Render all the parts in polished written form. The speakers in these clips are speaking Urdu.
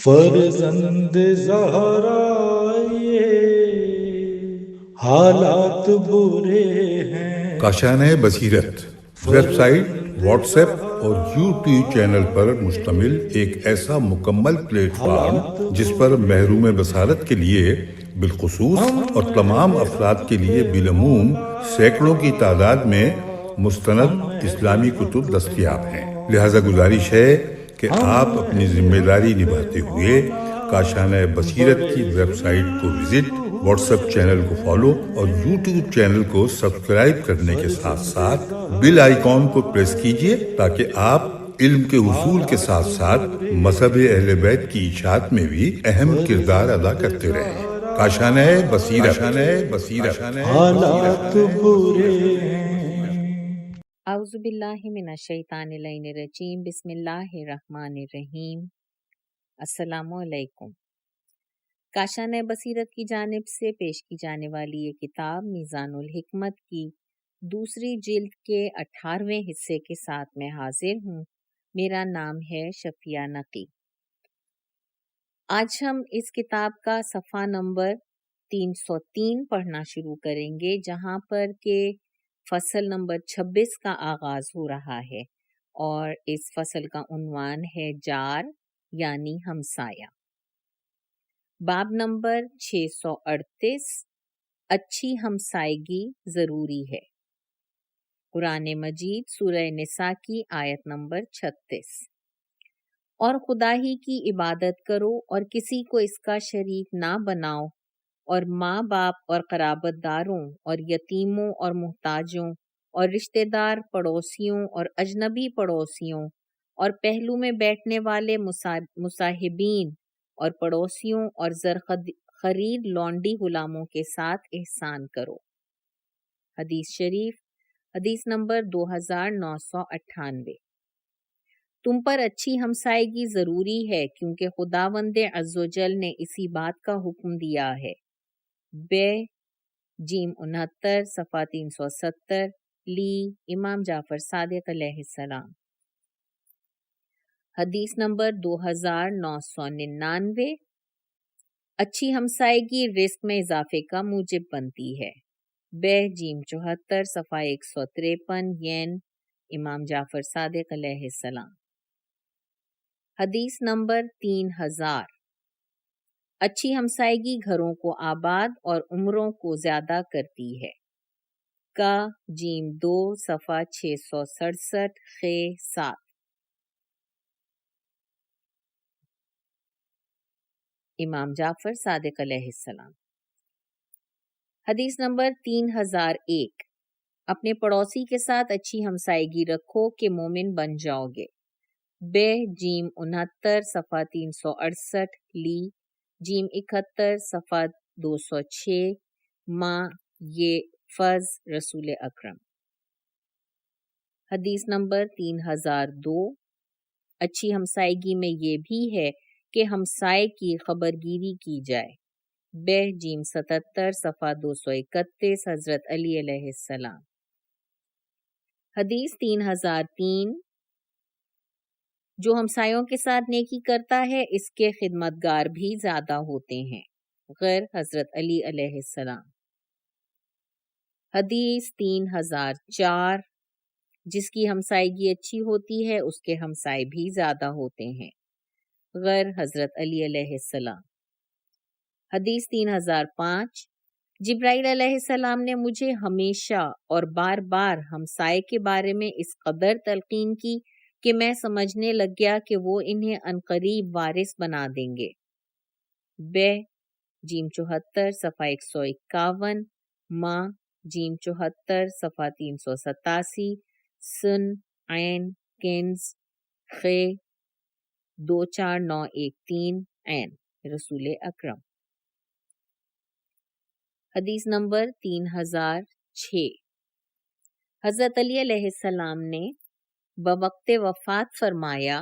فرزند زہرا یہ حالات برے ہیں. کاشانۂ بصیرت ویب سائٹ، واٹس ایپ اور یوٹیوب چینل پر مشتمل ایک ایسا مکمل پلیٹ فارم جس پر محروم بصارت کے لیے بالخصوص اور تمام افراد کے لیے بالعموم سینکڑوں کی تعداد میں مستند اسلامی کتب دستیاب ہیں. لہذا گزارش ہے کہ آپ اپنی ذمہ داری نبھاتے ہوئے کاشانۂ بصیرت کی ویب سائٹ کو وزٹ، واٹس ایپ چینل کو فالو اور یوٹیوب چینل کو سبسکرائب کرنے کے ساتھ ساتھ بیل آئیکن کو پریس کیجئے تاکہ آپ علم کے حصول کے ساتھ ساتھ مذہب اہل بیت کی اشاعت میں بھی اہم کردار ادا کرتے رہیں. کاشانۂ بصیرت. حالات برے ہیں. اعوذ باللہ من الشیطان اللعین الرجیم. بسم اللہ الرحمن الرحیم. السلام علیکم. کاشانۂ بصیرت کی جانب سے پیش کی جانے والی یہ کتاب میزان الحکمت کی دوسری جلد کے 18ویں حصے کے ساتھ میں حاضر ہوں. میرا نام ہے شفیہ نقی. آج ہم اس کتاب کا صفحہ نمبر 303 پڑھنا شروع کریں گے، جہاں پر کہ فصل نمبر 26 کا آغاز ہو رہا ہے، اور اس فصل کا عنوان ہے جار یعنی ہمسایہ. باب نمبر 638 اچھی ہمسائیگی ضروری ہے. قرآن مجید سورہ نساء کی آیت نمبر 36. اور خدا ہی کی عبادت کرو اور کسی کو اس کا شریک نہ بناؤ، اور ماں باپ اور قرابت داروں اور یتیموں اور محتاجوں اور رشتہ دار پڑوسیوں اور اجنبی پڑوسیوں اور پہلو میں بیٹھنے والے مصاحبین اور پڑوسیوں اور زر خرید لونڈی غلاموں کے ساتھ احسان کرو. حدیث شریف حدیث نمبر 2998. تم پر اچھی ہمسائیگی ضروری ہے کیونکہ خداوند عز و جل نے اسی بات کا حکم دیا ہے. بے جیم 69 صفحہ 370 لی امام جعفر صادق علیہ السلام. حدیث نمبر 2999. اچھی ہمسائیگی رزق میں اضافے کا موجب بنتی ہے. بے جیم 74 صفحہ 153 ین امام جعفر صادق علیہ السلام. حدیث نمبر 3000. اچھی ہمسائیگی گھروں کو آباد اور عمروں کو زیادہ کرتی ہے. کا جیم 2 صفحہ 667 خ 7. امام جعفر صادق علیہ السلام. حدیث نمبر 3001. اپنے پڑوسی کے ساتھ اچھی ہمسائیگی رکھو کہ مومن بن جاؤ گے. بے جیم 69 صفحہ 368 لی جیم 71 صفحہ 206 ماں یہ فض رسول اکرم. حدیث نمبر 3002. اچھی ہمسائیگی میں یہ بھی ہے کہ ہمسائے کی خبرگیری کی جائے. بے جیم 77 صفحہ 231 حضرت علی علیہ السلام. حدیث 3003. جو ہمسایوں کے ساتھ نیکی کرتا ہے اس کے خدمتگار بھی زیادہ ہوتے ہیں. غیر حضرت علی علیہ السلام. حدیث 3004. جس کی ہمسائیگی اچھی ہوتی ہے اس کے ہمسائے بھی زیادہ ہوتے ہیں. غیر حضرت علی علیہ السلام. حدیث 3005. جبرائیل علیہ السلام نے مجھے ہمیشہ اور بار بار ہمسائے کے بارے میں اس قدر تلقین کی کہ میں سمجھنے لگ گیا کہ وہ انہیں عنقریب وارث بنا دیں گے. بے جیم 74 صفحہ 151 ماں جیم 74 صفحہ 387 سن عین کنز خ 24913 عین رسول اکرم. حدیث نمبر 3006. حضرت علی علیہ السلام نے بوقت وفات فرمایا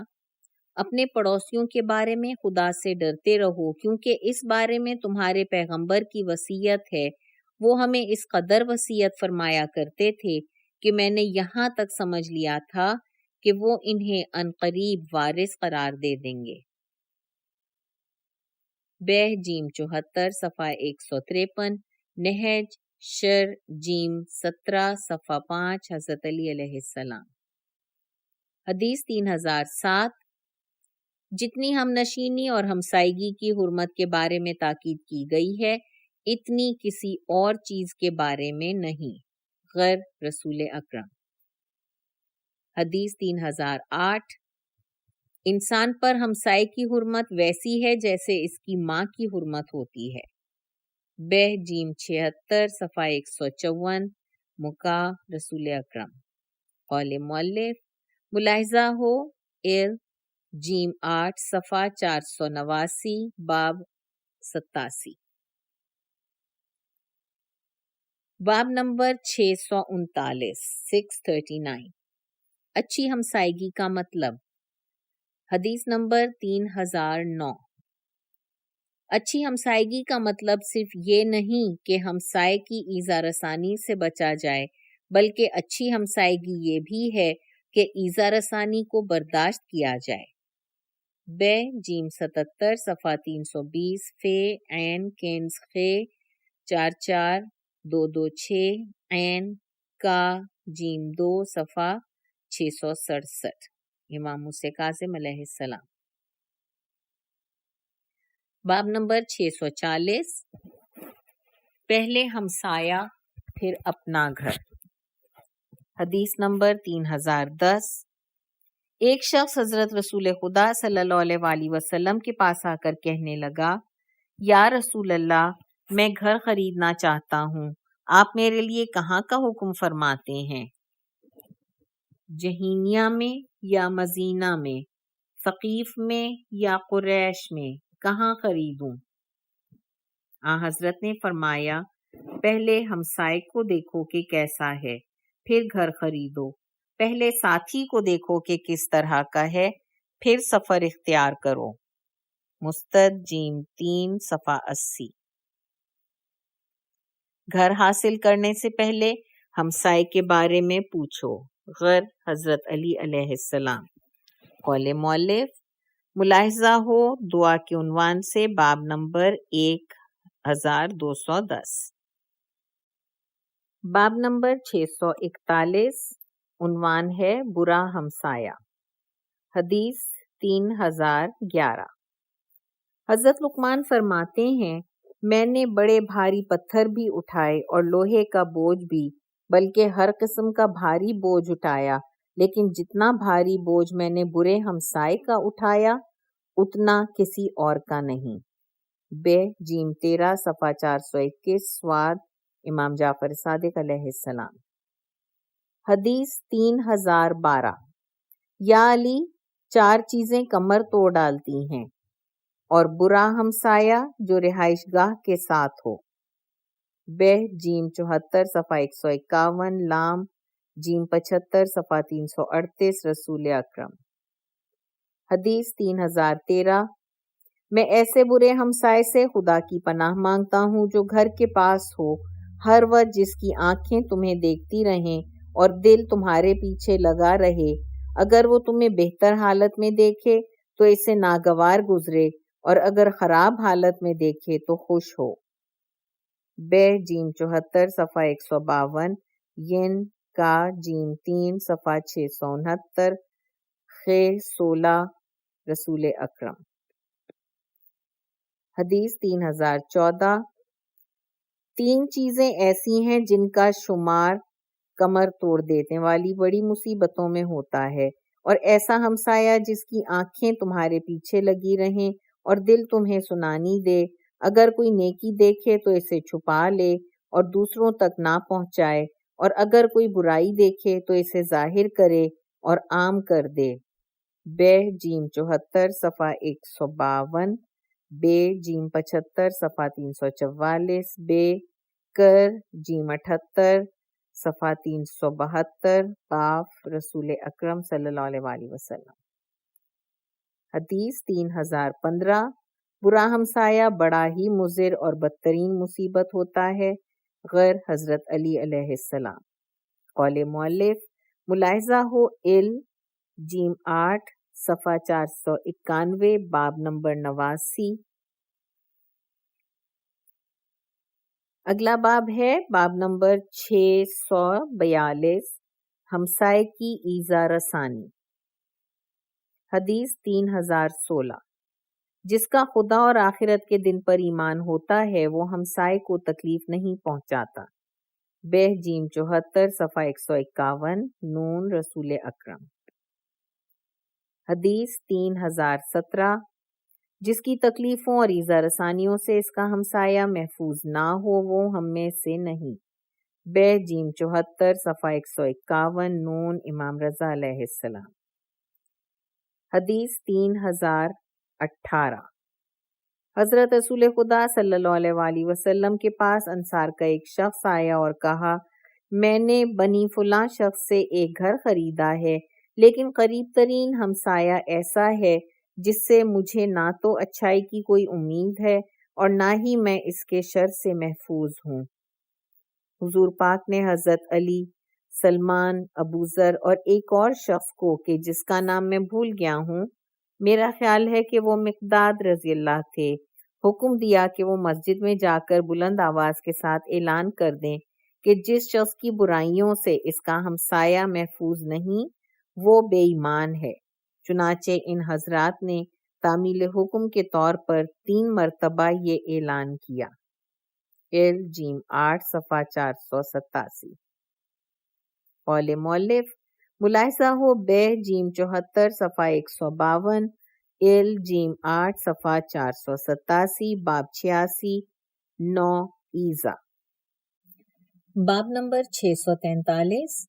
اپنے پڑوسیوں کے بارے میں خدا سے ڈرتے رہو کیونکہ اس بارے میں تمہارے پیغمبر کی وصیت ہے. وہ ہمیں اس قدر وصیت فرمایا کرتے تھے کہ میں نے یہاں تک سمجھ لیا تھا کہ وہ انہیں عنقریب وارث قرار دے دیں گے. بہ جیم 74 صفحہ 153، نہج شر جیم 17 صفحہ 5 حضرت علی علیہ السلام۔ حدیث 3007، جتنی ہم نشینی اور ہمسائیگی کی حرمت کے بارے میں تاکید کی گئی ہے اتنی کسی اور چیز کے بارے میں نہیں غیر رسول اکرم۔ حدیث 3008، انسان پر ہمسائے کی حرمت ویسی ہے جیسے اس کی ماں کی حرمت ہوتی ہے۔ بہ جیم 76 صفحہ 154، مکا رسول اکرم۔ قول مؤلف، ملاحظہ ہو ال جیم 8 صفحہ 489 باب 87۔ باب نمبر 639 639، اچھی ہمسائیگی کا مطلب۔ حدیث نمبر 3009، اچھی ہمسائیگی کا مطلب صرف یہ نہیں کہ ہمسائے کی ایذا رسانی سے بچا جائے، بلکہ اچھی ہمسائیگی یہ بھی ہے کہ ایذا رسانی کو برداشت کیا جائے۔ بہ جیم 77 صفحہ 320، فے عین کنز خے 44226، عین کا جیم 2 صفحہ 667، امام موسیٰ کاظم علیہ السلام۔ باب نمبر 640، پہلے ہمسایہ پھر اپنا گھر۔ حدیث نمبر 3010، ایک شخص حضرت رسول خدا صلی اللہ علیہ وآلہ وسلم کے پاس آ کر کہنے لگا، یا رسول اللہ، میں گھر خریدنا چاہتا ہوں، آپ میرے لیے کہاں کا حکم فرماتے ہیں؟ جہینیہ میں یا مزینہ میں، ثقیف میں یا قریش میں، کہاں خریدوں؟ حضرت نے فرمایا، پہلے ہمسائے کو دیکھو کہ کیسا ہے، پھر گھر خریدو۔ پہلے ساتھی کو دیکھو کہ کس طرح کا ہے، پھر سفر اختیار کرو۔ مستد جیم 3 صفحہ 80۔ گھر حاصل کرنے سے پہلے ہمسائے کے بارے میں پوچھو، غیر حضرت علی علیہ السلام۔ قول مؤلف، ملاحظہ ہو دعا کے عنوان سے باب نمبر 1210۔ باب نمبر 641، عنوان ہے برا ہمسایہ۔ حدیث 3011، حضرت لقمان فرماتے ہیں، میں نے بڑے بھاری پتھر بھی اٹھائے اور لوہے کا بوجھ بھی، بلکہ ہر قسم کا بھاری بوجھ اٹھایا، لیکن جتنا بھاری بوجھ میں نے برے ہمسائے کا اٹھایا اتنا کسی اور کا نہیں۔ بہ جیم 13 صفحہ 421، سواد امام جعفر صادق علیہ السلام۔ حدیث 3012، یا علی، 4 چیزیں کمر توڑ ڈالتی ہیں، اور برا ہمسایہ جو رہائش گاہ کے ساتھ ہو۔ بہ جیم 74 صفحہ 151، لام جیم 75 صفحہ 338، رسول اکرم۔ حدیث 3013، میں ایسے برے ہمسائے سے خدا کی پناہ مانگتا ہوں جو گھر کے پاس ہو، ہر وقت جس کی آنکھیں تمہیں دیکھتی رہیں اور دل تمہارے پیچھے لگا رہے، اگر وہ تمہیں بہتر حالت میں دیکھے تو اسے ناگوار گزرے، اور اگر خراب حالت میں دیکھے تو خوش ہو۔ بہ جیم 74 صفحہ 152، ین کا جیم 3 صفحہ 669، خے 16، رسول اکرم۔ حدیث 3014، 3 چیزیں ایسی ہیں جن کا شمار کمر توڑ دینے والی بڑی مصیبتوں میں ہوتا ہے، اور ایسا ہمسایہ جس کی آنکھیں تمہارے پیچھے لگی رہیں اور دل تمہیں سنانی دے، اگر کوئی نیکی دیکھے تو اسے چھپا لے اور دوسروں تک نہ پہنچائے، اور اگر کوئی برائی دیکھے تو اسے ظاہر کرے اور عام کر دے۔ بہ جیم 74 صفحہ 152، بے جیم 75 صفحہ 344، بے کر جیم 78 صفحہ 372، قاف رسول اکرم صلی اللہ علیہ وآلہ وسلم۔ حدیث 3015، برا ہمسایہ بڑا ہی مضر اور بدترین مصیبت ہوتا ہے، غیر حضرت علی علیہ السلام۔ قول مؤلف، ملاحظہ ہو ال جیم 8 صفحہ 491، باب نمبر 89۔ اگلا باب ہے باب نمبر 642، ہمسائے کی ایذا رسانی۔ حدیث 3016، جس کا خدا اور آخرت کے دن پر ایمان ہوتا ہے وہ ہمسائے کو تکلیف نہیں پہنچاتا۔ بہ جیم 74 صفحہ 151، نون رسول اکرم۔ حدیث 3017، جس کی تکلیفوں اور ایذا رسانیوں سے اس کا ہمسایہ محفوظ نہ ہو وہ ہم میں سے نہیں۔ بہ جیم 74 صفحہ 151، نون امام رضا علیہ السلام۔ حدیث 3018، حضرت رسول خدا صلی اللہ علیہ وآلہ وسلم کے پاس انصار کا ایک شخص آیا اور کہا، میں نے بنی فلاں شخص سے ایک گھر خریدا ہے، لیکن قریب ترین ہمسایہ ایسا ہے جس سے مجھے نہ تو اچھائی کی کوئی امید ہے اور نہ ہی میں اس کے شر سے محفوظ ہوں۔ حضور پاک نے حضرت علی، سلمان، ابو ذر اور ایک اور شخص کو کہ جس کا نام میں بھول گیا ہوں، میرا خیال ہے کہ وہ مقداد رضی اللہ تھے، حکم دیا کہ وہ مسجد میں جا کر بلند آواز کے ساتھ اعلان کر دیں کہ جس شخص کی برائیوں سے اس کا ہمسایہ محفوظ نہیں وہ بے ایمان ہے۔ چنانچہ ان حضرات نے تعمیل حکم کے طور پر 3 مرتبہ یہ اعلان کیا۔ جیم 8 صفحہ 487۔ قول مؤلف، ملاحظہ ہو بہ جیم 74 صفحہ 152، جیم 8 صفحہ 487، باب 86، 9 ایذا۔ باب نمبر 643،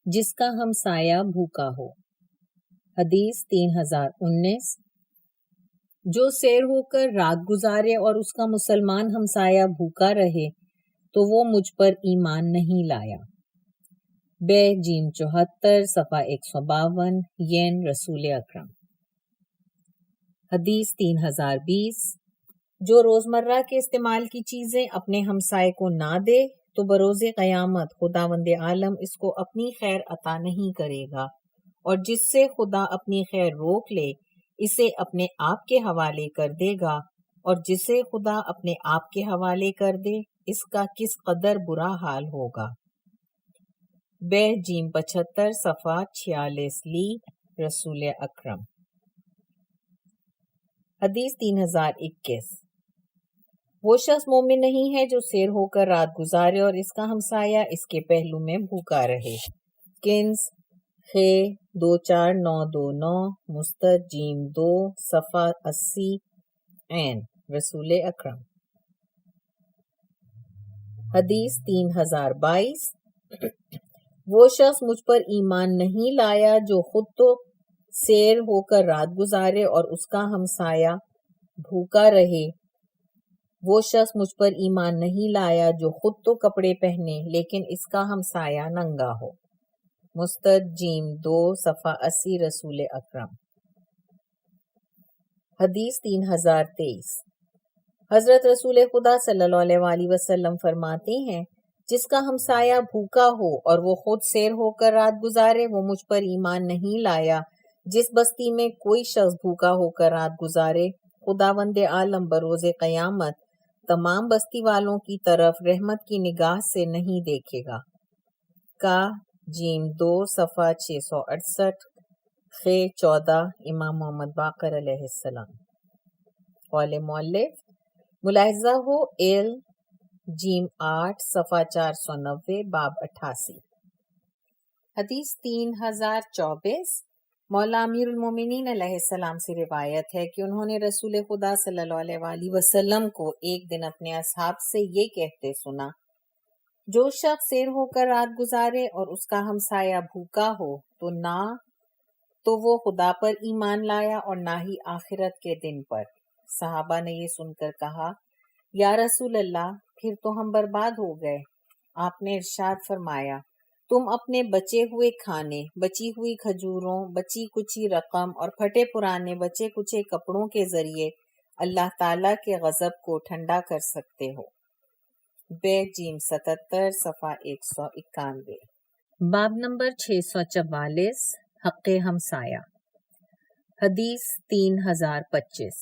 جس کا ہمسایہ بھوکا ہو۔ حدیث 3019، جو سیر ہو کر رات گزارے اور اس کا مسلمان ہمسایہ بھوکا رہے تو وہ مجھ پر ایمان نہیں لایا۔ بہ جیم 74 صفحہ 152، ین رسول اکرم۔ حدیث 3020، جو روزمرہ کے استعمال کی چیزیں اپنے ہمسائے کو نہ دے تو بروز قیامت خداوند عالم اس کو اپنی خیر عطا نہیں کرے گا، اور جس سے خدا اپنی خیر روک لے اسے اپنے آپ کے حوالے کر دے گا، اور جسے خدا اپنے آپ کے حوالے کر دے اس کا کس قدر برا حال ہوگا۔ بہ جیم 75 صفحہ 46، لی رسول اکرم۔ حدیث 3021، وہ شخص مومن نہیں ہے جو سیر ہو کر رات گزارے اور اس کا ہمسایہ اس کے پہلو میں بھوکا رہے۔ کنز خ 24929، مستد جیم 2 صفحہ 80، عین رسول اکرم۔ حدیث 3022، وہ شخص مجھ پر ایمان نہیں لایا جو خود تو سیر ہو کر رات گزارے اور اس کا ہمسایہ بھوکا رہے۔ وہ شخص مجھ پر ایمان نہیں لایا جو خود تو کپڑے پہنے لیکن اس کا ہمسایہ ننگا ہو۔ مستد جیم 2 صفحہ 80، رسول اکرم۔ حدیث 3023، حضرت رسول خدا صلی اللہ علیہ وآلہ وسلم فرماتے ہیں، جس کا ہمسایہ بھوکا ہو اور وہ خود سیر ہو کر رات گزارے وہ مجھ پر ایمان نہیں لایا۔ جس بستی میں کوئی شخص بھوکا ہو کر رات گزارے خداوند عالم بروز قیامت تمام بستی والوں کی طرف رحمت کی نگاہ سے نہیں دیکھے گا۔ کا جیم 2 صفحہ 668، خ 14، امام محمد باقر علیہ السلام۔ قول مؤلف، ملاحظہ ہو جیم 8 صفحہ 490، باب 88۔ حدیث 3024، مولا امیر المومنین علیہ السلام سے روایت ہے کہ انہوں نے رسول خدا صلی اللہ علیہ وآلہ وسلم کو ایک دن اپنے اصحاب سے یہ کہتے سنا، جو شخص سیر ہو کر رات گزارے اور اس کا ہمسایہ بھوکا ہو تو وہ خدا پر ایمان لایا اور نہ ہی آخرت کے دن پر۔ صحابہ نے یہ سن کر کہا، یا رسول اللہ، پھر تو ہم برباد ہو گئے۔ آپ نے ارشاد فرمایا، تم اپنے بچے ہوئے کھانے، بچی ہوئی کھجوروں، بچی کچی رقم اور پھٹے پرانے بچے کچے کپڑوں کے ذریعے اللہ تعالیٰ کے غضب کو ٹھنڈا کر سکتے ہو۔ بہ جیم 77 صفحہ 191۔ باب نمبر 644، حق ہمسایہ۔ حدیث 3025،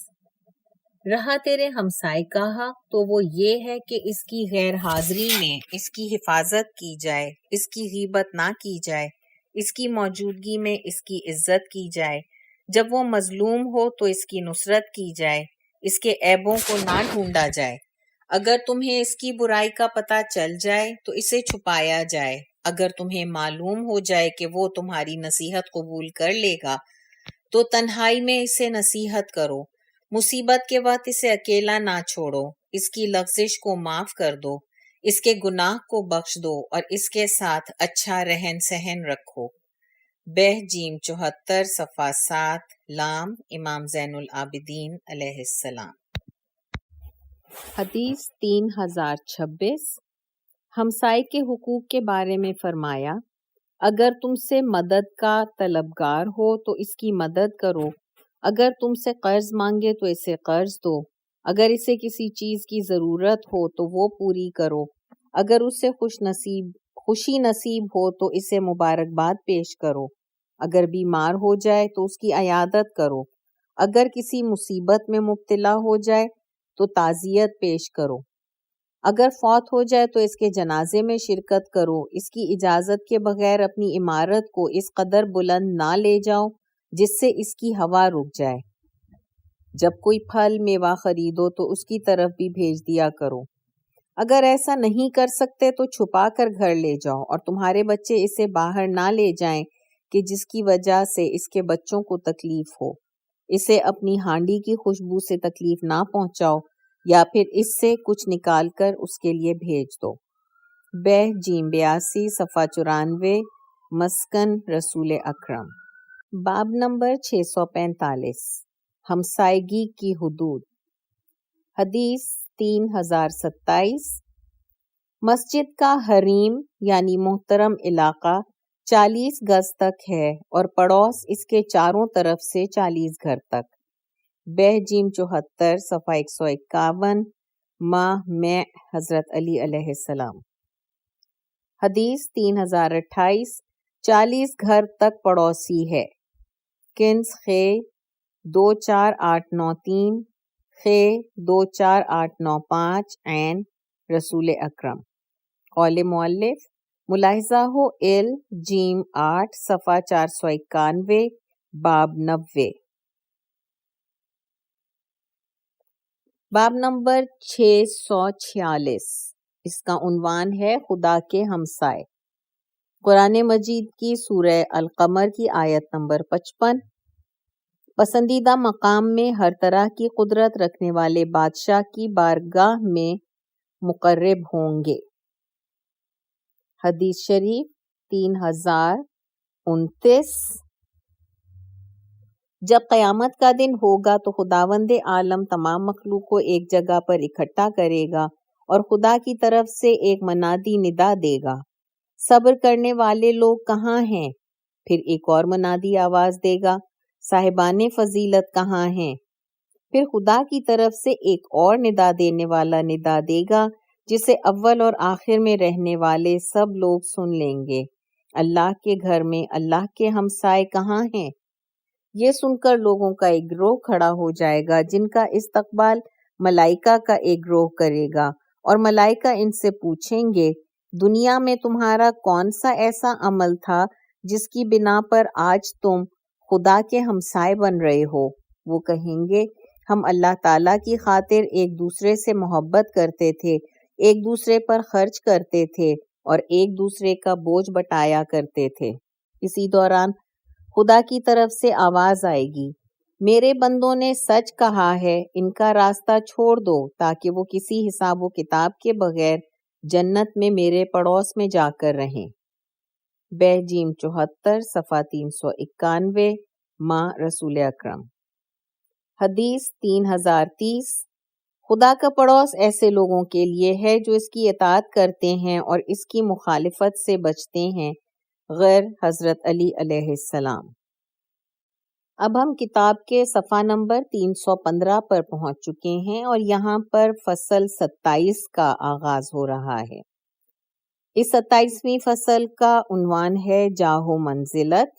رہا تیرے ہمسائے کا حق تو وہ یہ ہے کہ اس کی غیر حاضری میں اس کی حفاظت کی جائے، اس کی غیبت نہ کی جائے، اس کی موجودگی میں اس کی عزت کی جائے، جب وہ مظلوم ہو تو اس کی نصرت کی جائے، اس کے عیبوں کو نہ ڈھونڈا جائے، اگر تمہیں اس کی برائی کا پتہ چل جائے تو اسے چھپایا جائے، اگر تمہیں معلوم ہو جائے کہ وہ تمہاری نصیحت قبول کر لے گا تو تنہائی میں اسے نصیحت کرو، مصیبت کے وقت اسے اکیلا نہ چھوڑو، اس کی لغزش کو معاف کر دو، اس کے گناہ کو بخش دو اور اس کے ساتھ اچھا رہن سہن رکھو۔ بہ جیم 74 صفحہ 7 لام امام زین العابدین علیہ السلام۔ حدیث 3026 ہمسائے کے حقوق کے بارے میں فرمایا، اگر تم سے مدد کا طلبگار ہو تو اس کی مدد کرو، اگر تم سے قرض مانگے تو اسے قرض دو، اگر اسے کسی چیز کی ضرورت ہو تو وہ پوری کرو، اگر اسے خوشی نصیب ہو تو اسے مبارکباد پیش کرو، اگر بیمار ہو جائے تو اس کی عیادت کرو، اگر کسی مصیبت میں مبتلا ہو جائے تو تعزیت پیش کرو، اگر فوت ہو جائے تو اس کے جنازے میں شرکت کرو، اس کی اجازت کے بغیر اپنی عمارت کو اس قدر بلند نہ لے جاؤ جس سے اس کی ہوا رک جائے، جب کوئی پھل میوہ خریدو تو اس کی طرف بھی بھیج دیا کرو، اگر ایسا نہیں کر سکتے تو چھپا کر گھر لے جاؤ اور تمہارے بچے اسے باہر نہ لے جائیں کہ جس کی وجہ سے اس کے بچوں کو تکلیف ہو، اسے اپنی ہانڈی کی خوشبو سے تکلیف نہ پہنچاؤ یا پھر اس سے کچھ نکال کر اس کے لیے بھیج دو۔ بہ جیم 82 صفحہ 94 مسکن رسول اکرم۔ باب نمبر 645 ہمسائیگی کی حدود۔ حدیث 3027 مسجد کا حریم یعنی محترم علاقہ 40 گز تک ہے اور پڑوس اس کے چاروں طرف سے 40 گھر تک۔ بہ جیم 74 صفحہ 151 ماہ میں حضرت علی علیہ السلام۔ حدیث 3028 40 گھر تک پڑوسی ہے۔ کنز خے 24893 خے 24895 عین رسول اکرم۔ قول مؤلف ملاحظہ ہو ال جیم 8 صفحہ 491 باب 90۔ باب نمبر 646 اس کا عنوان ہے خدا کے ہمسائے۔ قرآن مجید کی سورہ القمر کی آیت نمبر 55 پسندیدہ مقام میں ہر طرح کی قدرت رکھنے والے بادشاہ کی بارگاہ میں مقرب ہوں گے۔ حدیث شریف 3029 جب قیامت کا دن ہوگا تو خداوند عالم تمام مخلوق کو ایک جگہ پر اکٹھا کرے گا اور خدا کی طرف سے ایک منادی ندا دے گا، صبر کرنے والے لوگ کہاں ہیں؟ پھر ایک اور منادی آواز دے گا، صاحبان فضیلت کہاں ہیں؟ پھر خدا کی طرف سے ایک اور ندا دینے والا ندا دے گا جسے اول اور آخر میں رہنے والے سب لوگ سن لیں گے، اللہ کے گھر میں اللہ کے ہمسائے کہاں ہیں؟ یہ سن کر لوگوں کا ایک گروہ کھڑا ہو جائے گا جن کا استقبال ملائکہ کا ایک گروہ کرے گا، اور ملائکہ ان سے پوچھیں گے دنیا میں تمہارا کون سا ایسا عمل تھا جس کی بنا پر آج تم خدا کے ہمسائے بن رہے ہو؟ وہ کہیں گے ہم اللہ تعالیٰ کی خاطر ایک دوسرے سے محبت کرتے تھے، ایک دوسرے پر خرچ کرتے تھے اور ایک دوسرے کا بوجھ بٹایا کرتے تھے۔ اسی دوران خدا کی طرف سے آواز آئے گی، میرے بندوں نے سچ کہا ہے، ان کا راستہ چھوڑ دو تاکہ وہ کسی حساب و کتاب کے بغیر جنت میں میرے پڑوس میں جا کر رہیں۔ بہ جیم 74 صفحہ 391 ماہ رسول اکرم۔ حدیث 3030 خدا کا پڑوس ایسے لوگوں کے لیے ہے جو اس کی اطاعت کرتے ہیں اور اس کی مخالفت سے بچتے ہیں، غیر حضرت علی علیہ السلام۔ اب ہم کتاب کے صفحہ نمبر 315 پر پہنچ چکے ہیں اور یہاں پر فصل 27 کا آغاز ہو رہا ہے۔ اس 27ویں فصل کا عنوان ہے جاہ و منزلت،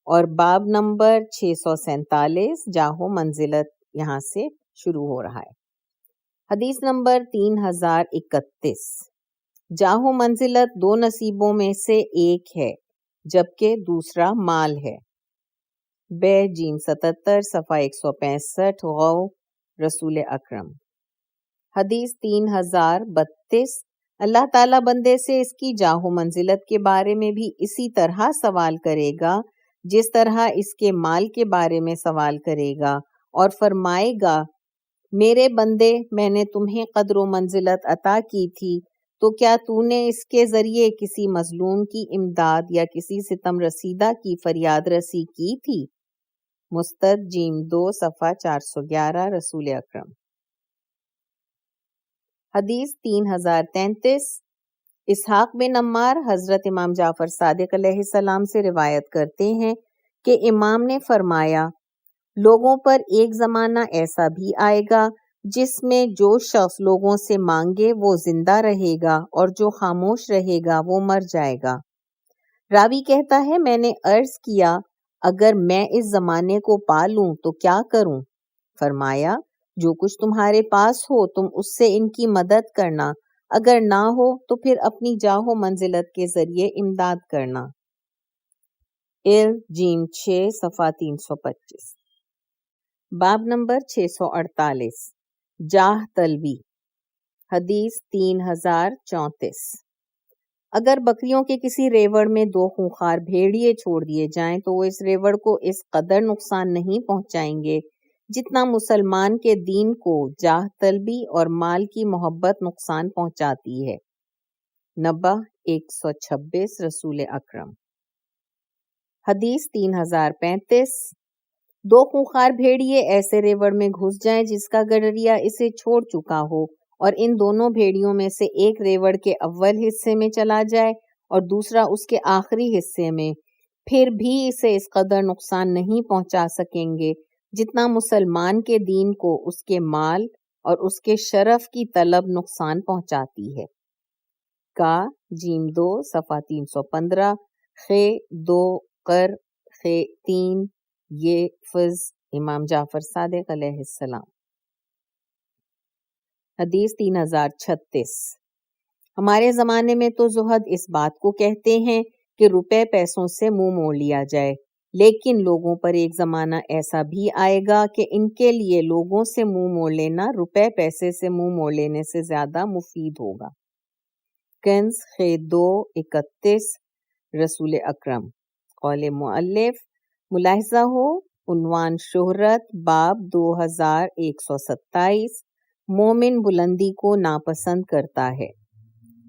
اور باب نمبر 647 جاہ و منزلت یہاں سے شروع ہو رہا ہے۔ حدیث نمبر 3031، جاہ و منزلت دو نصیبوں میں سے ایک ہے جبکہ دوسرا مال ہے۔ بے جیم 77 صفحہ 165 غو رسول اکرم۔ حدیث 3032، اللہ تعالیٰ بندے سے اس کی جاہ و منزلت کے بارے میں بھی اسی طرح سوال کرے گا جس طرح اس کے مال کے بارے میں سوال کرے گا، اور فرمائے گا میرے بندے، میں نے تمہیں قدر و منزلت عطا کی تھی تو کیا تو نے اس کے ذریعے کسی مظلوم کی امداد یا کسی ستم رسیدہ کی فریاد رسی کی تھی؟ مستد جیم 2 صفحہ 411 رسول اکرم۔ حدیث 3033، اسحاق بن عمار حضرت امام جعفر صادق علیہ السلام سے روایت کرتے ہیں کہ امام نے فرمایا، لوگوں پر ایک زمانہ ایسا بھی آئے گا جس میں جو شخص لوگوں سے مانگے وہ زندہ رہے گا اور جو خاموش رہے گا وہ مر جائے گا۔ راوی کہتا ہے میں نے عرض کیا اگر میں اس زمانے کو پا لوں تو کیا کروں؟ فرمایا جو کچھ تمہارے پاس ہو تم اس سے ان کی مدد کرنا، اگر نہ ہو تو پھر اپنی جاہ و منزلت کے ذریعے امداد کرنا۔ جیم 6 صفحہ 325۔ باب نمبر 648، جاہ طلبی۔ حدیث 3034، اگر بکریوں کے کسی ریوڑ میں 2 خونخوار بھیڑیے چھوڑ دیے جائیں تو وہ اس ریوڑ کو اس قدر نقصان نہیں پہنچائیں گے جتنا مسلمان کے دین کو جاہ طلبی اور مال کی محبت نقصان پہنچاتی ہے۔ نبہ 126 رسول اکرم۔ حدیث 3035، 2 خونخوار بھیڑیے ایسے ریوڑ میں گھس جائیں جس کا گڈریا اسے چھوڑ چکا ہو اور ان دونوں بھیڑیوں میں سے ایک ریوڑ کے اول حصے میں چلا جائے اور دوسرا اس کے آخری حصے میں، پھر بھی اسے اس قدر نقصان نہیں پہنچا سکیں گے جتنا مسلمان کے دین کو اس کے مال اور اس کے شرف کی طلب نقصان پہنچاتی ہے۔ کا جیم 2 صفحہ 315 خ 2 قر خ 3 یہ فز امام جعفر صادق علیہ السلام۔ حدیث 3036، ہمارے زمانے میں تو زہد اس بات کو کہتے ہیں کہ روپے پیسوں سے منہ موڑ لیا جائے، لیکن لوگوں پر ایک زمانہ ایسا بھی آئے گا کہ ان کے لیے لوگوں سے منہ موڑ لینا روپے پیسے سے منہ موڑ لینے سے زیادہ مفید ہوگا۔ کنز خ 231 رسول اکرم۔ قول مؤلف، ملاحظہ ہو عنوان شہرت باب 2127، مومن بلندی کو ناپسند کرتا ہے۔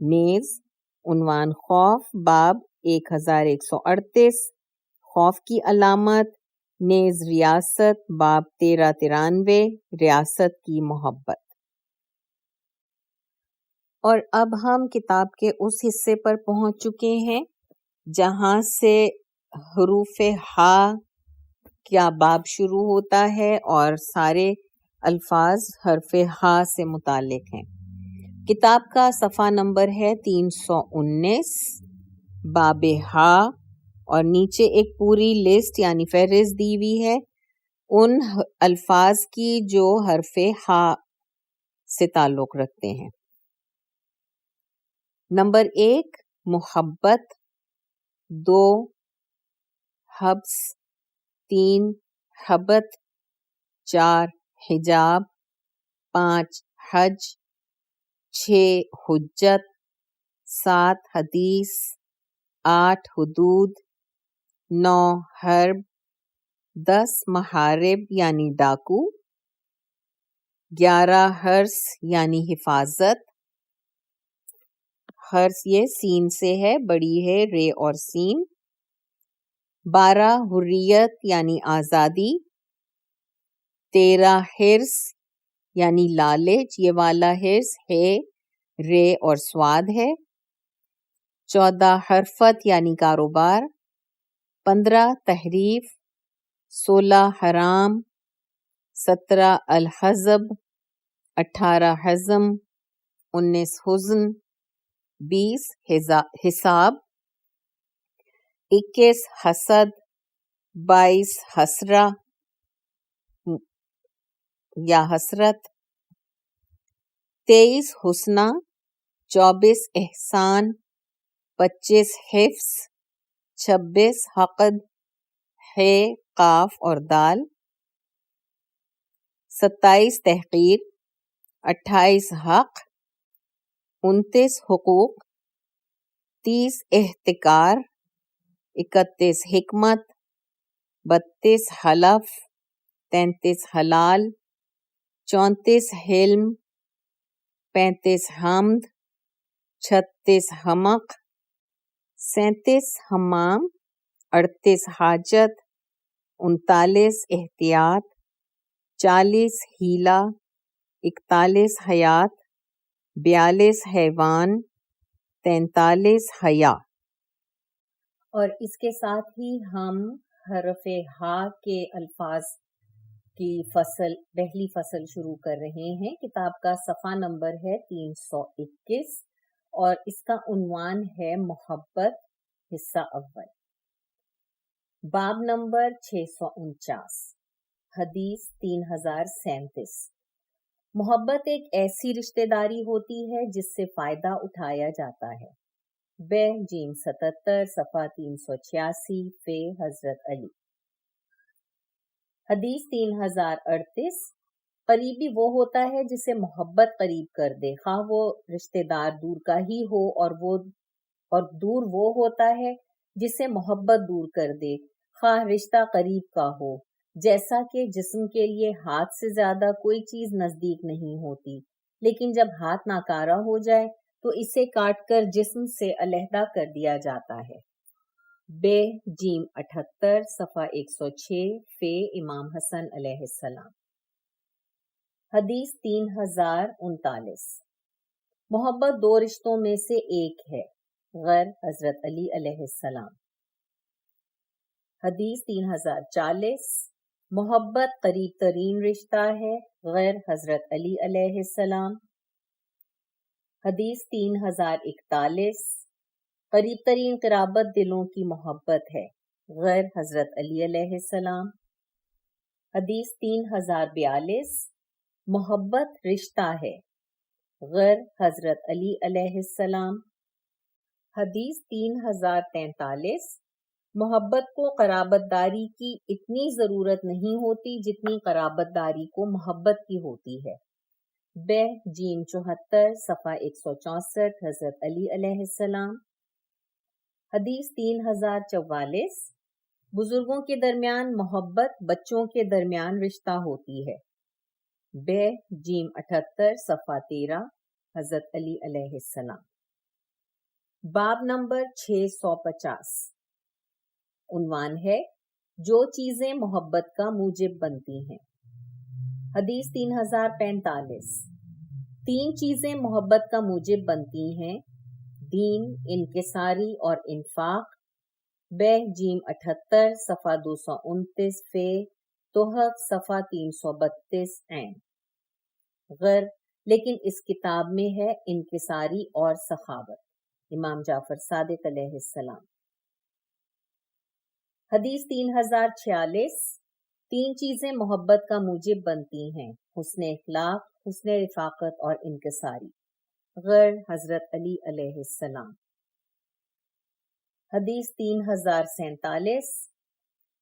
نیز عنوان خوف باب 1138، خوف کی علامت۔ نیز ریاست باب 1393، ریاست کی محبت۔ اور اب ہم کتاب کے اس حصے پر پہنچ چکے ہیں جہاں سے حروف ہا کیا باب شروع ہوتا ہے اور سارے الفاظ حرف ہا سے متعلق ہیں۔ کتاب کا صفحہ نمبر ہے 319، باب ہا، اور نیچے ایک پوری لسٹ یعنی فہرست دی ہوئی ہے ان الفاظ کی جو حرف ہا سے تعلق رکھتے ہیں۔ نمبر 1 محبت، 2 حبس، 3 حبت، 4 حجاب، 5 حج، 6 حجت، 7 حدیث، 8 حدود، 9 حرب، 10 محارب یعنی ڈاکو، 11 حرس یعنی حفاظت، حرس یہ سین سے ہے، بڑی ہے رے اور سین، 12 حریت یعنی آزادی، 13 حرس یعنی لالچ، یہ والا حرس ہے رے اور سواد ہے، 14 حرفت یعنی کاروبار، 15 تحریف، 16 حرام، 17 الحزب، 18 حزم، 19 حزن، 20 حساب، 21 حسد، 22 حسرہ، یا حسرت، 23 حسنہ، 24 احسان، 25 حفظ، 26 حقد، ہے قاف اور دال، 27 تحقیر، 28 حق، 29 حقوق، 30 احتکار، 31 حکمت، 32 حلف، 33 حلال، 34 حلم، 35 حمد، 36 حمق، 37 حمام، 38 حاجت، 39 احتیاط، 40 ہیلا، 41 حیات، 42 حیوان، 43 حیا۔ اور اس کے ساتھ ہی ہم حرف ہا کے الفاظ کی پہلی فصل شروع کر رہے ہیں۔ کتاب کا صفحہ نمبر ہے 321 اور اس کا عنوان ہے محبت، حصہ اول۔ باب نمبر 649، حدیث 3037۔ محبت ایک ایسی رشتہ داری ہوتی ہے جس سے فائدہ اٹھایا جاتا ہے۔ بہ جیم 77 صفحہ 386 فے حضرت علی۔ حدیث 3038، قریبی وہ ہوتا ہے جسے محبت قریب کر دے، خواہ وہ رشتہ دار دور کا ہی ہو، اور دور وہ ہوتا ہے جسے محبت دور کر دے، خواہ رشتہ قریب کا ہو۔ جیسا کہ جسم کے لیے ہاتھ سے زیادہ کوئی چیز نزدیک نہیں ہوتی، لیکن جب ہاتھ ناکارہ ہو جائے تو اسے کاٹ کر جسم سے علیحدہ کر دیا جاتا ہے۔ بے جیم 78 صفحہ 106 فے امام حسن علیہ السلام۔ حدیث 3039، محبت دو رشتوں میں سے ایک ہے، غیر حضرت علی علیہ السلام۔ حدیث 3040، محبت قریب ترین رشتہ ہے، غیر حضرت علی علیہ السلام۔ حدیث 3041، قریب ترین قرابت دلوں کی محبت ہے، غیر حضرت علی علیہ السلام۔ حدیث 3042، محبت رشتہ ہے، غیر حضرت علی علیہ السلام۔ حدیث 3043، محبت کو قرابت داری کی اتنی ضرورت نہیں ہوتی جتنی قرابت داری کو محبت کی ہوتی ہے۔ بہ جیم 74 صفحہ 164 حضرت علی علیہ السلام۔ حدیث 3044، بزرگوں کے درمیان محبت بچوں کے درمیان رشتہ ہوتی ہے۔ بہ جیم 78 صفحہ 13 حضرت علی علیہ السلام۔ باب نمبر 650، عنوان ہے جو چیزیں محبت کا موجب بنتی ہیں۔ حدیث 3045، تین چیزیں محبت کا موجب بنتی ہیں، دین، انکساری اور انفاق۔ بہ جیم 78 صفحہ 229 فے تحف صفحہ 332 عین۔ غر لیکن اس کتاب میں ہے انکساری اور سخاوت، امام جعفر صادق علیہ السلام۔ حدیث 3046، تین چیزیں محبت کا موجب بنتی ہیں، حسن اخلاق، حسن رفاقت اور انکساری، غیر حضرت علی علیہ السلام۔ حدیث 3047،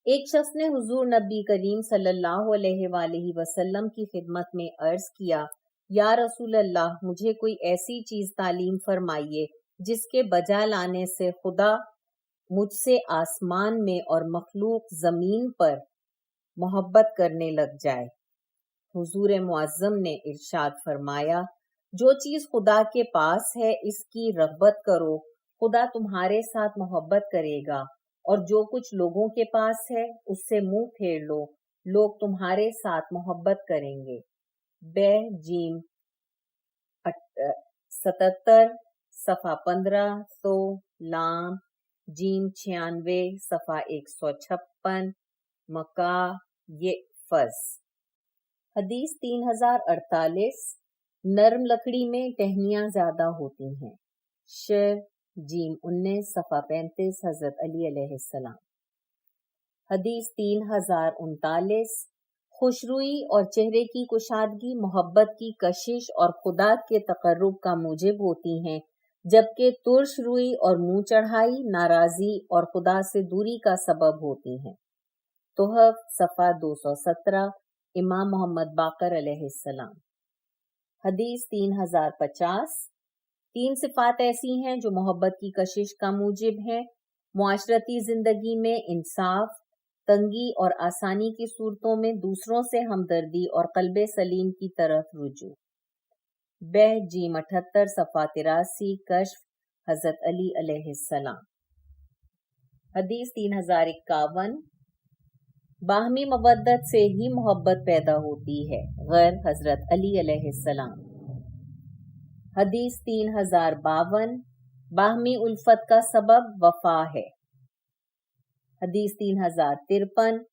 ایک شخص نے حضور نبی کریم صلی اللہ علیہ وآلہ وسلم کی خدمت میں عرض کیا، یا رسول اللہ، مجھے کوئی ایسی چیز تعلیم فرمائیے جس کے بجا لانے سے خدا مجھ سے آسمان میں اور مخلوق زمین پر محبت کرنے لگ جائے۔ حضور معظم نے ارشاد فرمایا، جو چیز خدا کے پاس ہے اس کی رغبت کرو، خدا تمہارے ساتھ محبت کرے گا، اور جو کچھ لوگوں کے پاس ہے اس سے منہ پھیر لو، لوگ تمہارے ساتھ محبت کریں گے۔ بہ جیم 77 صفحہ 15 تو لام جیم 96 صفحہ 156 مکا یہ فز۔ حدیث 3048، نرم لکڑی میں ٹہنیاں زیادہ ہوتی ہیں، شر جیم 19 صفحہ 35 حضرت علی علیہ السلام۔ حدیث 3039، خوشروئی اور چہرے کی کشادگی محبت کی کشش اور خدا کے تقرب کا موجب ہوتی ہیں، جبکہ ترش روئی اور منہ چڑھائی ناراضی اور خدا سے دوری کا سبب ہوتی ہیں۔ تحف صفحہ 217 امام محمد باقر علیہ السلام۔ حدیث 3050۔ 3 صفات ایسی ہیں جو محبت کی کشش کا موجب ہیں: معاشرتی زندگی میں انصاف، تنگی اور آسانی کی صورتوں میں دوسروں سے ہمدردی اور قلب سلیم کی طرف رجوع۔ بہ جیم 78 صفحہ 83 کشف حضرت علی علیہ السلام۔ حدیث 3051۔ باہمی مودت سے ہی محبت پیدا ہوتی ہے، غیر حضرت علی علیہ السلام۔ حدیث 3052۔ باہمی الفت کا سبب وفا ہے۔ حدیث 3053۔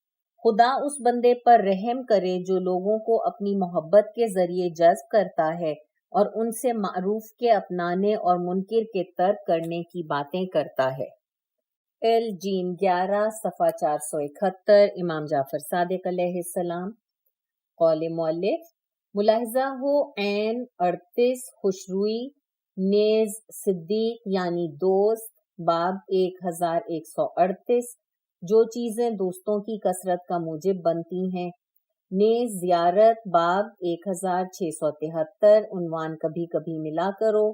خدا اس بندے پر رحم کرے جو لوگوں کو اپنی محبت کے ذریعے جذب کرتا ہے اور ان سے معروف کے اپنانے اور منکر کے ترک کرنے کی باتیں کرتا ہے۔ جیم 11 صفحہ 471 امام جعفر صادق علیہ السلام۔ قول مؤلف: ملاحظہ ہو عین 38 خوشروئی نیز صدیق یعنی دوست باب 1138 جو چیزیں دوستوں کی کثرت کا موجب بنتی ہیں، نیز زیارت باب 1673 عنوان کبھی کبھی ملا کرو،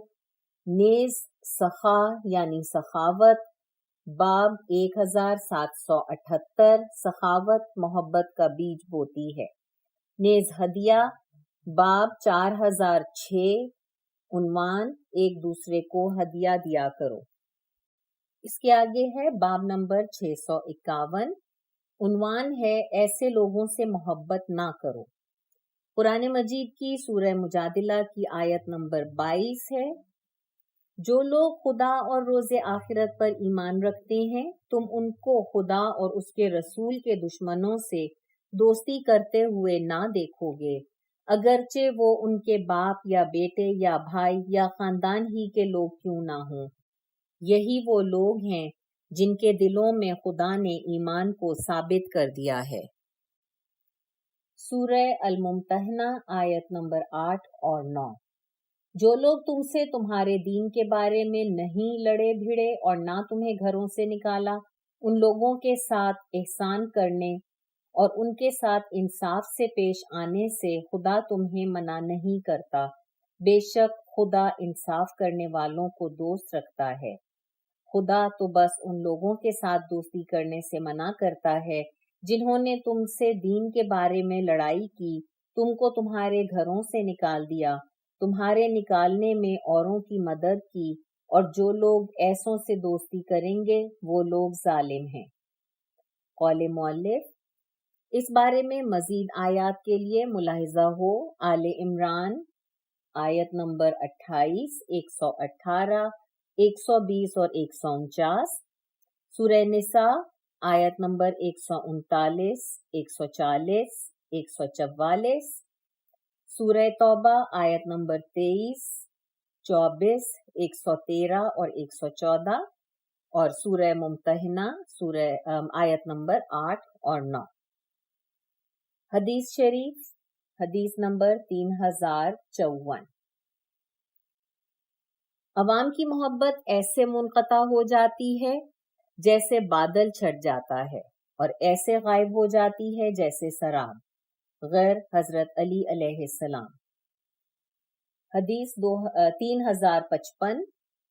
نیز سخا یعنی سخاوت باب 1778 سخاوت محبت کا بیج بوتی ہے، نیز ہدیہ باب 4006 عنوان ایک دوسرے کو ہدیہ دیا کرو۔ اس کے آگے ہے باب نمبر 651 عنوان ہے ایسے لوگوں سے محبت نہ کرو۔ قرآن مجید کی سورہ مجادلہ کی آیت نمبر 22 ہے: جو لوگ خدا اور روز آخرت پر ایمان رکھتے ہیں تم ان کو خدا اور اس کے رسول کے دشمنوں سے دوستی کرتے ہوئے نہ دیکھو گے، اگرچہ وہ ان کے باپ یا بیٹے یا بھائی یا خاندان ہی کے لوگ کیوں نہ ہوں۔ یہی وہ لوگ ہیں جن کے دلوں میں خدا نے ایمان کو ثابت کر دیا ہے۔ سورہ الممتحنہ آیت نمبر 8 اور 9۔ جو لوگ تم سے تمہارے دین کے بارے میں نہیں لڑے بھڑے اور نہ تمہیں گھروں سے نکالا، ان لوگوں کے ساتھ احسان کرنے اور ان کے ساتھ انصاف سے پیش آنے سے خدا تمہیں منع نہیں کرتا، بے شک خدا انصاف کرنے والوں کو دوست رکھتا ہے۔ خدا تو بس ان لوگوں کے ساتھ دوستی کرنے سے منع کرتا ہے جنہوں نے تم سے دین کے بارے میں لڑائی کی، تم کو تمہارے گھروں سے نکال دیا، تمہارے نکالنے میں اوروں کی مدد کی، اور جو لوگ ایسوں سے دوستی کریں گے وہ لوگ ظالم ہیں۔ قول مؤلف: اس بارے میں مزید آیات کے لیے ملاحظہ ہو آل عمران آیت نمبر 28، 118، 120 اور 149، سورہ نساء آیت نمبر 139، 140، 144، سورہ توبہ آیت نمبر 23، 24، 113 اور 114، اور سورہ ممتحنہ آیت نمبر 8 اور 9۔ حدیث شریف حدیث نمبر 3054۔ عوام کی محبت ایسے منقطع ہو جاتی ہے جیسے بادل چھٹ جاتا ہے، اور ایسے غائب ہو جاتی ہے جیسے سراب، غیر حضرت علی علیہ السلام۔ حدیث 3055۔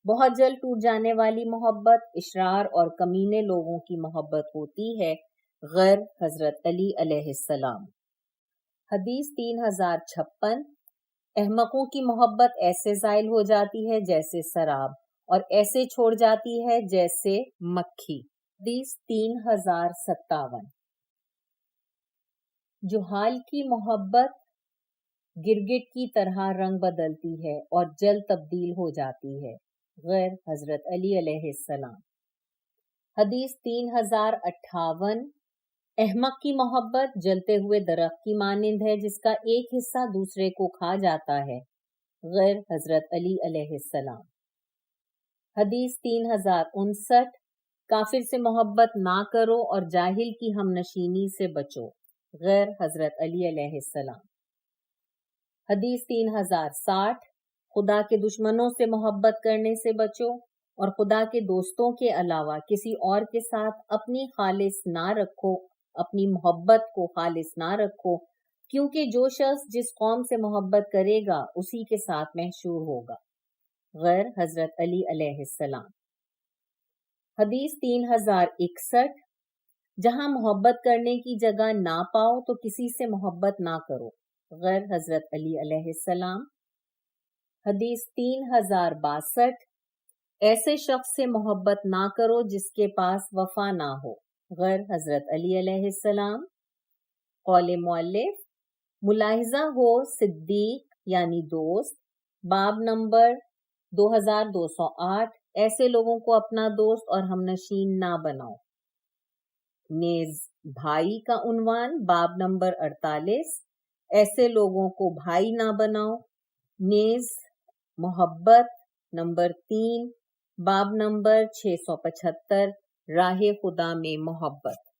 بہت جلد ٹوٹ جانے والی محبت اشرار اور کمینے لوگوں کی محبت ہوتی ہے، غیر حضرت علی علیہ السلام۔ حدیث 3056۔ احمقوں کی محبت ایسے زائل ہو جاتی ہے جیسے سراب، اور ایسے چھوڑ جاتی ہے جیسے مکھی۔ حدیث 3057۔ جہال کی محبت گرگٹ کی طرح رنگ بدلتی ہے اور جلد تبدیل ہو جاتی ہے، غیر حضرت علی علیہ السلام۔ حدیث 3058۔ احمق کی محبت جلتے ہوئے درخت کی مانند ہے جس کا ایک حصہ دوسرے کو کھا جاتا ہے، غیر حضرت علی علیہ السلام۔ حدیث 3059۔ کافر سے محبت نہ کرو اور جاہل کی ہم نشینی سے بچو، غیر حضرت علی علیہ السلام۔ حدیث 3060، خدا کے دشمنوں سے محبت کرنے سے بچو اور خدا کے دوستوں کے علاوہ کسی اور کے ساتھ اپنی خالص نہ رکھو، اپنی محبت کو خالص نہ رکھو، کیونکہ جو شخص جس قوم سے محبت کرے گا اسی کے ساتھ محشور ہوگا۔ غیر حضرت علی علیہ السلام۔ حدیث 3061، جہاں محبت کرنے کی جگہ نہ پاؤ تو کسی سے محبت نہ کرو۔ غیر حضرت علی علیہ السلام۔ حدیث 3062، ایسے شخص سے محبت نہ کرو جس کے پاس وفا نہ ہو۔ غیر حضرت علی علیہ السلام۔ قول مؤلف، ملاحظہ ہو صدیق یعنی دوست، باب نمبر 2208، ایسے لوگوں کو اپنا دوست اور ہمنشین نہ بناؤ۔ نیز بھائی کا عنوان، باب نمبر 48، ایسے لوگوں کو بھائی نہ بناؤ۔ نیز محبت نمبر 3، باب نمبر 675، راہ خدا میں محبت۔